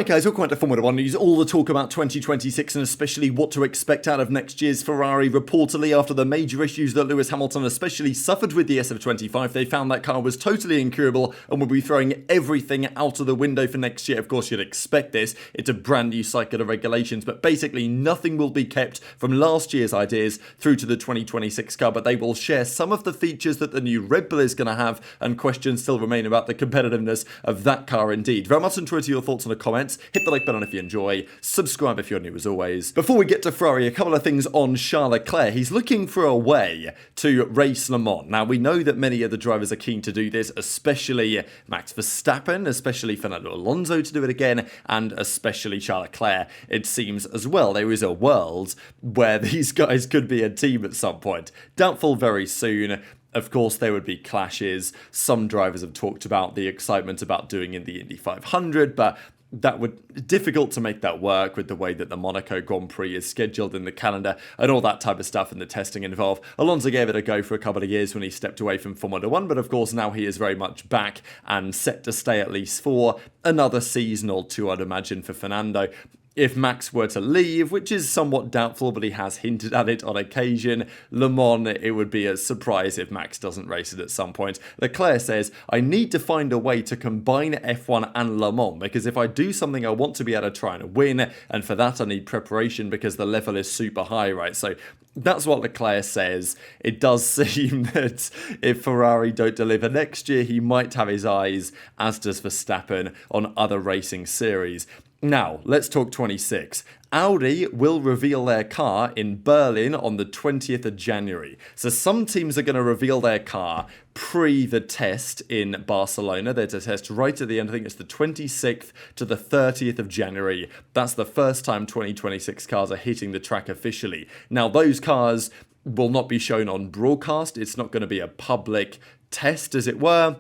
Alright guys, welcome back to Formula 1 News. All the talk about 2026 and especially what to expect out of next year's Ferrari. Reportedly, after the major issues that Lewis Hamilton especially suffered with the SF25, they found that car was totally incurable and will be throwing everything out of the window for next year. Of course, you'd expect this. It's a brand new cycle of regulations, but basically nothing will be kept from last year's ideas through to the 2026 car, but they will share some of the features that the new Red Bull is going to have, and questions still remain about the competitiveness of that car indeed. Very much enjoy your thoughts in the comments. Hit the like button if you enjoy, subscribe if you're new as always. Before we get to Ferrari, a couple of things on Charles Leclerc. He's looking for a way to race Le Mans. Now, we know that many of the drivers are keen to do this, especially Max Verstappen, especially Fernando Alonso to do it again, and especially Charles Leclerc, it seems as well. There is a world where these guys could be a team at some point. Doubtful very soon. Of course, there would be clashes. Some drivers have talked about the excitement about doing in the Indy 500, but that would difficult to make that work with the way that the Monaco Grand Prix is scheduled in the calendar and all that type of stuff and the testing involved. Alonso gave it a go for a couple of years when he stepped away from Formula 1, but of course now he is very much back and set to stay at least for another season or two, I'd imagine, for Fernando. If Max were to leave, which is somewhat doubtful, but he has hinted at it on occasion, Le Mans, it would be a surprise if Max doesn't race it at some point. Leclerc says, I need to find a way to combine F1 and Le Mans, because if I do something, I want to be able to try and win, and for that I need preparation because the level is super high, right? So that's what Leclerc says. It does seem that if Ferrari don't deliver next year, he might have his eyes, as does Verstappen, on other racing series. Now, let's talk 26. Audi will reveal their car in Berlin on the 20th of January. So some teams are going to reveal their car pre the test in Barcelona. There's a test right at the end. I think it's the 26th to the 30th of January. That's the first time 2026 cars are hitting the track officially. Now, those cars will not be shown on broadcast. It's not going to be a public test, as it were.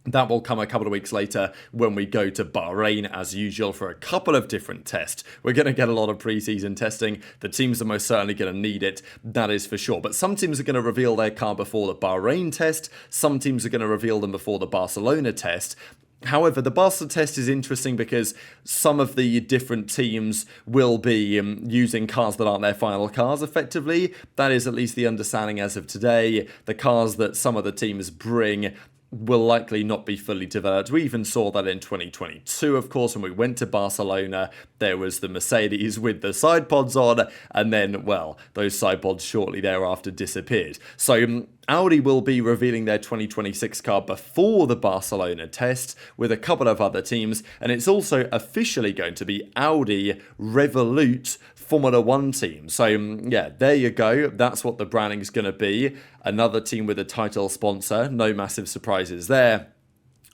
That will come a couple of weeks later when we go to Bahrain, as usual, for a couple of different tests. We're going to get a lot of pre-season testing. The teams are most certainly going to need it, that is for sure. But some teams are going to reveal their car before the Bahrain test. Some teams are going to reveal them before the Barcelona test. However, the Barca test is interesting because some of the different teams will be using cars that aren't their final cars, effectively. That is at least the understanding as of today. The cars that some of the teams bring will likely not be fully developed. We even saw that in 2022, of course, when we went to Barcelona. There was the Mercedes with the side pods on, and then, well, those side pods shortly thereafter disappeared. So Audi will be revealing their 2026 car before the Barcelona test with a couple of other teams, and it's also officially going to be Audi Revolut Formula 1 team. So yeah, there you go. That's what the branding is going to be. Another team with a title sponsor. No massive surprises there.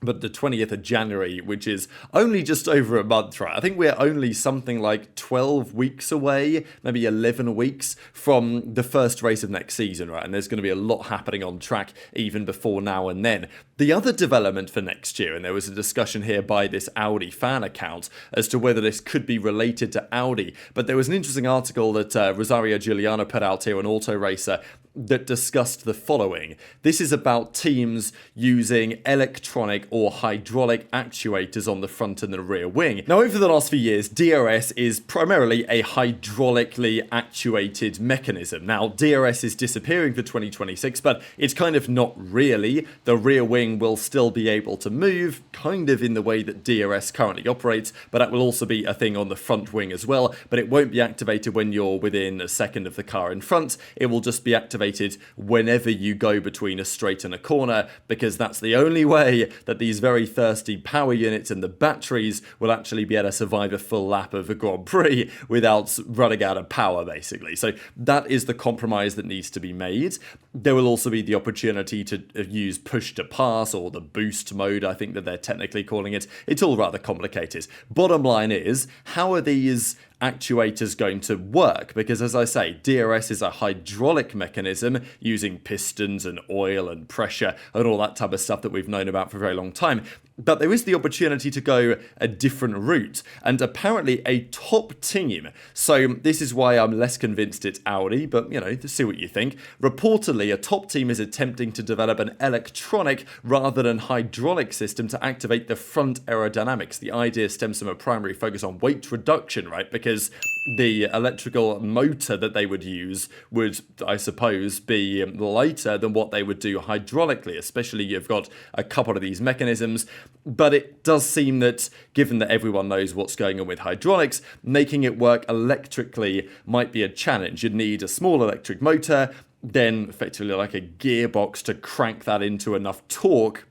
But the 20th of January, which is only just over a month, right? I think we're only something like 12 weeks away, maybe 11 weeks from the first race of next season, right? And there's going to be a lot happening on track even before now and then. The other development for next year, and there was a discussion here by this Audi fan account as to whether this could be related to Audi, but there was an interesting article that Rosario Giuliano put out here on Auto Racer that discussed the following. This is about teams using electronic or hydraulic actuators on the front and the rear wing. Now, over the last few years, DRS is primarily a hydraulically actuated mechanism. Now, DRS is disappearing for 2026, but it's kind of not really. The rear wing will still be able to move, kind of in the way that DRS currently operates, but that will also be a thing on the front wing as well, but it won't be activated when you're within a second of the car in front. It will just be activated whenever you go between a straight and a corner, because that's the only way that these very thirsty power units and the batteries will actually be able to survive a full lap of a Grand Prix without running out of power, basically. So that is the compromise that needs to be made. There will also be the opportunity to use push to pass, or the boost mode, I think that they're technically calling it. It's all rather complicated. Bottom line is, how are these actuators going to work? Because as I say, DRS is a hydraulic mechanism using pistons and oil and pressure and all that type of stuff that we've known about for a very long time. But there is the opportunity to go a different route, and apparently a top team, so this is why I'm less convinced it's Audi, but see what you think. Reportedly, a top team is attempting to develop an electronic rather than hydraulic system to activate the front aerodynamics. The idea stems from a primary focus on weight reduction, right? Because the electrical motor that they would use would, I suppose, be lighter than what they would do hydraulically, especially you've got a couple of these mechanisms. But it does seem that, given that everyone knows what's going on with hydraulics, making it work electrically might be a challenge. You'd need a small electric motor, then effectively like a gearbox to crank that into enough torque.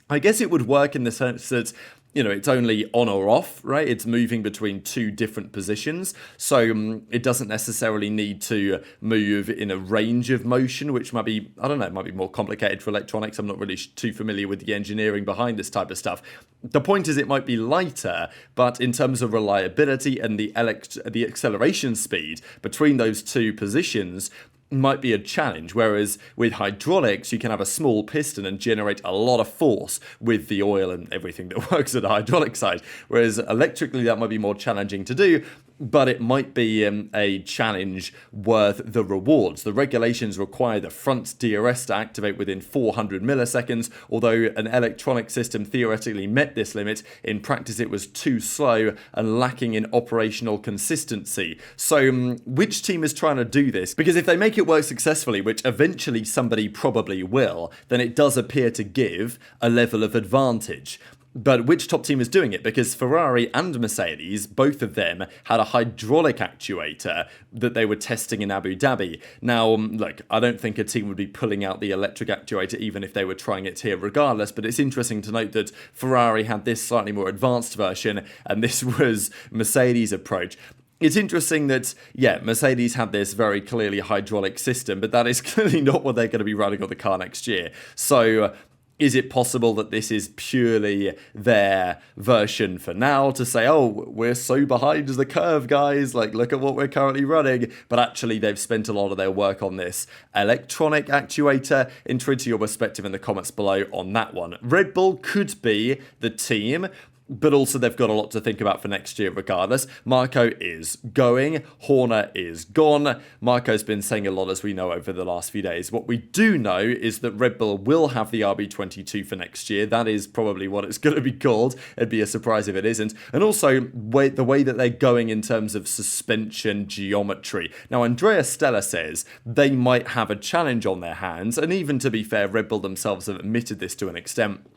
I guess it would work in the sense that it's only on or off, right? It's moving between two different positions. So it doesn't necessarily need to move in a range of motion, which might be, I don't know, it might be more complicated for electronics. I'm not really too familiar with the engineering behind this type of stuff. The point is it might be lighter, but in terms of reliability and the acceleration speed between those two positions, might be a challenge, whereas with hydraulics you can have a small piston and generate a lot of force with the oil and everything that works at the hydraulic side, whereas electrically that might be more challenging to do, but it might be a challenge worth the rewards. The regulations require the front DRS to activate within 400 milliseconds, although an electronic system theoretically met this limit. In practice it was too slow and lacking in operational consistency. So which team is trying to do this? Because if they make it work successfully, which eventually somebody probably will, then it does appear to give a level of advantage. But which top team is doing it? Because Ferrari and Mercedes, both of them, had a hydraulic actuator that they were testing in Abu Dhabi. Now, look, I don't think a team would be pulling out the electric actuator even if they were trying it here regardless, but it's interesting to note that Ferrari had this slightly more advanced version, and this was Mercedes' approach. It's interesting that, Mercedes had this very clearly hydraulic system, but that is clearly not what they're going to be running on the car next year. So is it possible that this is purely their version for now to say, oh, we're so behind the curve, guys, like, look at what we're currently running, but actually they've spent a lot of their work on this electronic actuator? Enter into your perspective in the comments below on that one. Red Bull could be the team, but also they've got a lot to think about for next year regardless. Marco is going. Horner is gone. Marco's been saying a lot, as we know, over the last few days. What we do know is that Red Bull will have the RB22 for next year. That is probably what it's going to be called. It'd be a surprise if it isn't. And also the way that they're going in terms of suspension geometry. Now, Andrea Stella says they might have a challenge on their hands, and even to be fair, Red Bull themselves have admitted this to an extent.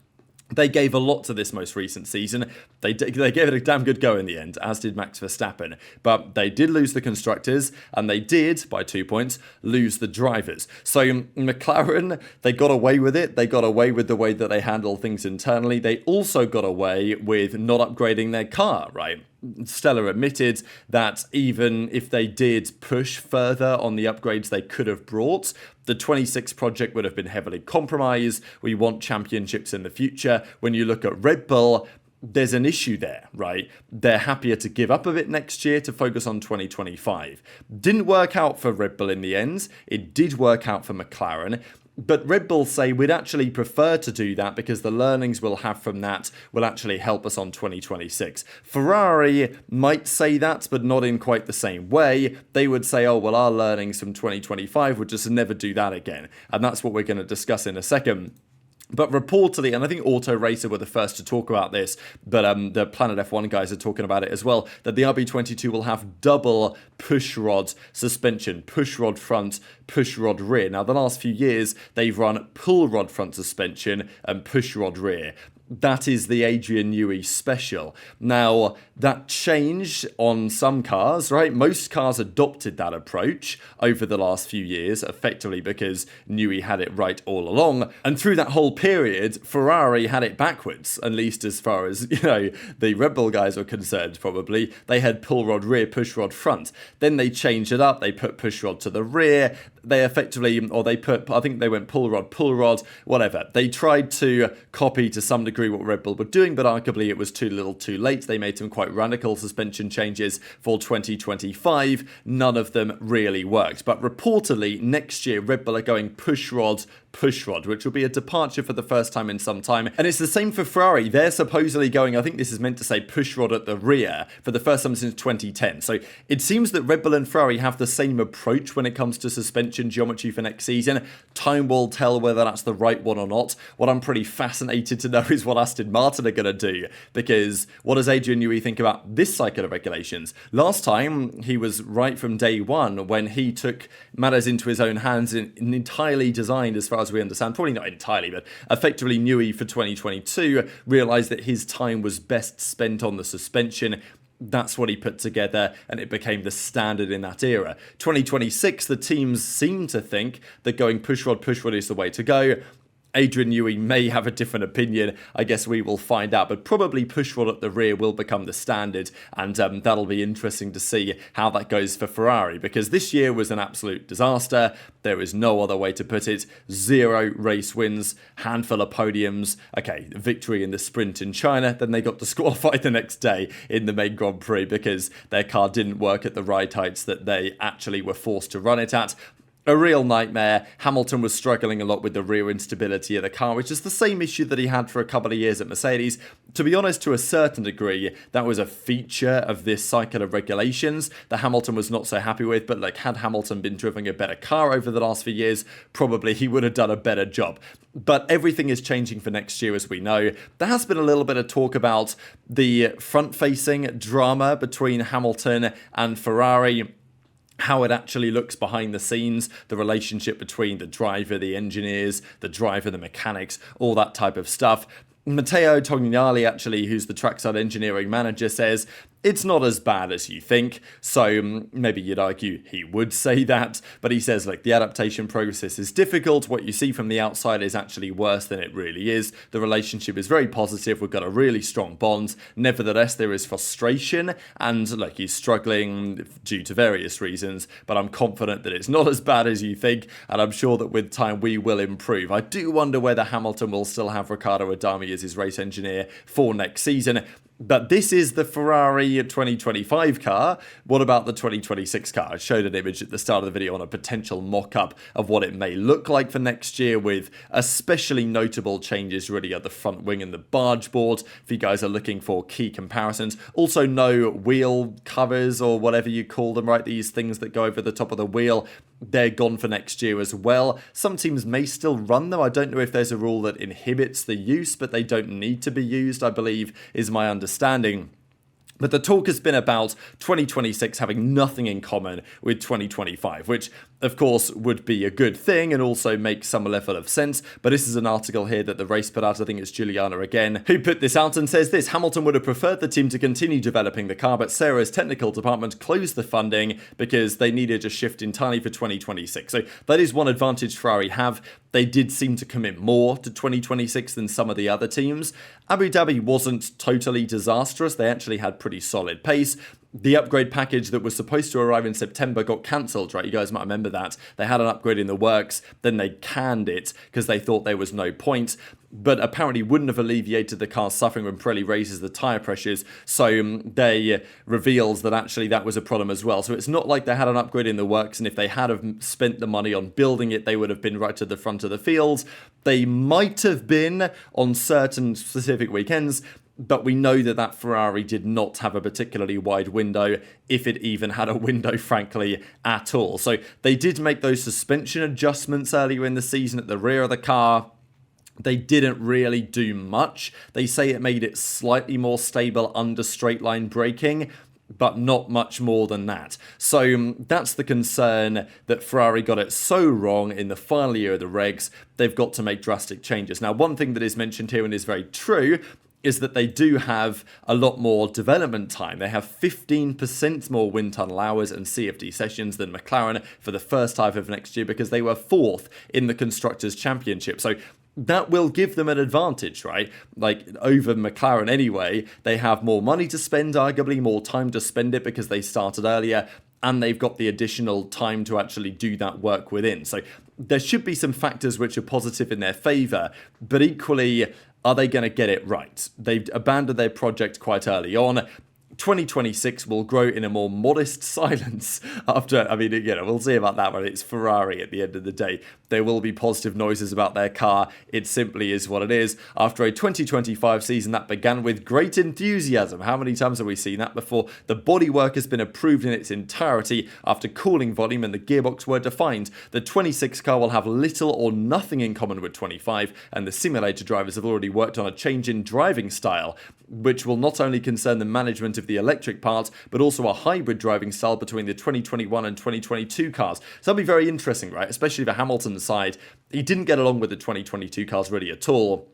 They gave a lot to this most recent season. They gave it a damn good go in the end, as did Max Verstappen. But they did lose the constructors, and they did, by 2 points, lose the drivers. So McLaren, they got away with it. They got away with the way that they handle things internally. They also got away with not upgrading their car, right? Stella admitted that even if they did push further on the upgrades they could have brought, the 26 project would have been heavily compromised. We want championships in the future. When you look at Red Bull, there's an issue there, right? They're happier to give up a bit next year to focus on 2025. Didn't work out for Red Bull in the end. It did work out for McLaren. But Red Bull say we'd actually prefer to do that because the learnings we'll have from that will actually help us on 2026. Ferrari might say that, but not in quite the same way. They would say, oh, well, our learnings from 2025 would just never do that again. And that's what we're going to discuss in a second. But reportedly, and I think Auto Racer were the first to talk about this, but the Planet F1 guys are talking about it as well, that the RB22 will have double pushrod suspension, pushrod front, pushrod rear. Now, the last few years, they've run pull rod front suspension and pushrod rear. That is the Adrian Newey special. Now, that changed on some cars, right? Most cars adopted that approach over the last few years, effectively because Newey had it right all along. And through that whole period, Ferrari had it backwards, at least as far as, the Red Bull guys were concerned, probably. They had pull rod rear, push rod front. Then they changed it up. They put push rod to the rear. They effectively, I think they went pull rod, whatever. They tried to copy to some degree what Red Bull were doing, but arguably it was too little too late. They made some quite radical suspension changes for 2025. None of them really worked. But reportedly, next year, Red Bull are going push rod, pushrod, which will be a departure for the first time in some time. And it's the same for Ferrari. They're supposedly going, I think this is meant to say pushrod at the rear for the first time since 2010. So it seems that Red Bull and Ferrari have the same approach when it comes to suspension geometry for next season. Time will tell whether that's the right one or not. What I'm pretty fascinated to know is what Aston Martin are going to do, because what does Adrian Newey think about this cycle of regulations? Last time, he was right from day one when he took matters into his own hands and entirely designed, as far as we understand, probably not entirely, but effectively Newey for 2022 realised that his time was best spent on the suspension. That's what he put together, and it became the standard in that era. 2026, the teams seem to think that going pushrod is the way to go. Adrian Newey may have a different opinion. I guess we will find out, but probably pushrod at the rear will become the standard, and that'll be interesting to see how that goes for Ferrari, because this year was an absolute disaster. There is no other way to put it. 0 race wins, handful of podiums. Okay, victory in the sprint in China, then they got disqualified the next day in the main Grand Prix because their car didn't work at the ride heights that they actually were forced to run it at. A real nightmare. Hamilton was struggling a lot with the rear instability of the car, which is the same issue that he had for a couple of years at Mercedes. To be honest, to a certain degree, that was a feature of this cycle of regulations that Hamilton was not so happy with, but like, had Hamilton been driving a better car over the last few years, probably he would have done a better job. But everything is changing for next year, as we know. There has been a little bit of talk about the front-facing drama between Hamilton and Ferrari, how it actually looks behind the scenes, the relationship between the driver, the engineers, the driver, the mechanics, all that type of stuff. Matteo Tognali, actually, who's the trackside engineering manager, says it's not as bad as you think. So maybe you'd argue he would say that, but he says, look, the adaptation process is difficult. What you see from the outside is actually worse than it really is. The relationship is very positive. We've got a really strong bond. Nevertheless, there is frustration, and look, he's struggling due to various reasons, but I'm confident that it's not as bad as you think, and I'm sure that with time we will improve. I do wonder whether Hamilton will still have Riccardo Adami as his race engineer for next season. But this is the Ferrari 2025 car. What about the 2026 car? I showed an image at the start of the video on a potential mock-up of what it may look like for next year, with especially notable changes really at the front wing and the barge board, if you guys are looking for key comparisons. Also, no wheel covers or whatever you call them, right? These things that go over the top of the wheel, they're gone for next year as well. Some teams may still run them. I don't know if there's a rule that inhibits the use, but they don't need to be used, I believe, is my understanding. But the talk has been about 2026 having nothing in common with 2025, which of course would be a good thing and also makes some level of sense. But this is an article here that the race put out, I think it's Juliana again, who put this out and says this: Hamilton would have preferred the team to continue developing the car, but Sarah's technical department closed the funding because they needed a shift entirely for 2026. So that is one advantage Ferrari have. They did seem to commit more to 2026 than some of the other teams. Abu Dhabi wasn't totally disastrous. They actually had pretty solid pace. The upgrade package that was supposed to arrive in September got cancelled, right? You guys might remember that. They had an upgrade in the works, then they canned it because they thought there was no point, but apparently wouldn't have alleviated the car's suffering when Pirelli raises the tyre pressures, so they revealed that actually that was a problem as well. So it's not like they had an upgrade in the works, and if they had have spent the money on building it, they would have been right to the front of the field. They might have been on certain specific weekends, but we know that that Ferrari did not have a particularly wide window, if it even had a window, frankly, at all. So they did make those suspension adjustments earlier in the season at the rear of the car. They didn't really do much. They say it made it slightly more stable under straight line braking, but not much more than that. So that's the concern, that Ferrari got it so wrong in the final year of the regs. They've got to make drastic changes. Now, one thing that is mentioned here and is very true is that they do have a lot more development time. They have 15% more wind tunnel hours and CFD sessions than McLaren for the first half of next year, because they were 4th in the Constructors' Championship. So that will give them an advantage, right? Like, over McLaren anyway. They have more money to spend, arguably more time to spend it because they started earlier, and they've got the additional time to actually do that work within. So there should be some factors which are positive in their favour, but equally, are they going to get it right? They've abandoned their project quite early on. 2026 will grow in a more modest silence after, I mean, we'll see about that when it's Ferrari at the end of the day. There will be positive noises about their car. It simply is what it is. After a 2025 season that began with great enthusiasm, how many times have we seen that before? The bodywork has been approved in its entirety after cooling volume and the gearbox were defined. The 26 car will have little or nothing in common with 25, and the simulator drivers have already worked on a change in driving style, which will not only concern the management of the electric part, but also a hybrid driving style between the 2021 and 2022 cars. So that'll be very interesting, right? Especially for Hamilton's side. He didn't get along with the 2022 cars really at all.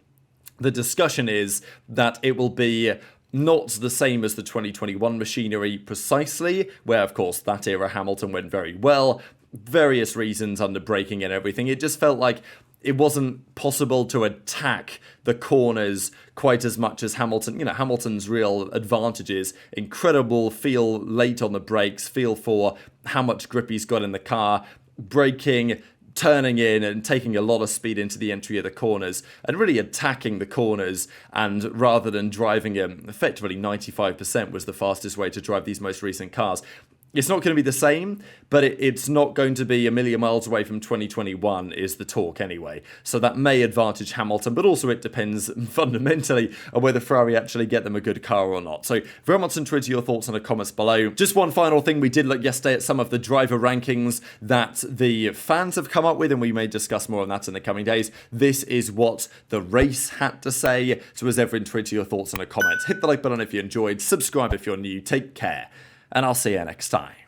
The discussion is that it will be not the same as the 2021 machinery precisely, where of course that era Hamilton went very well, various reasons under braking and everything. It just felt like it wasn't possible to attack the corners quite as much as Hamilton. Hamilton's real advantage is incredible feel late on the brakes, feel for how much grip he's got in the car, braking, turning in and taking a lot of speed into the entry of the corners and really attacking the corners, and rather than driving him effectively 95% was the fastest way to drive these most recent cars. It's not going to be the same, but it's not going to be a million miles away from 2021 is the talk anyway. So that may advantage Hamilton, but also it depends fundamentally on whether Ferrari actually get them a good car or not. So very much interested in your thoughts in the comments below. Just one final thing, we did look yesterday at some of the driver rankings that the fans have come up with, and we may discuss more on that in the coming days. This is what the race had to say. So as ever, interested in your thoughts in the comments. Hit the like button if you enjoyed, subscribe if you're new, take care, and I'll see you next time.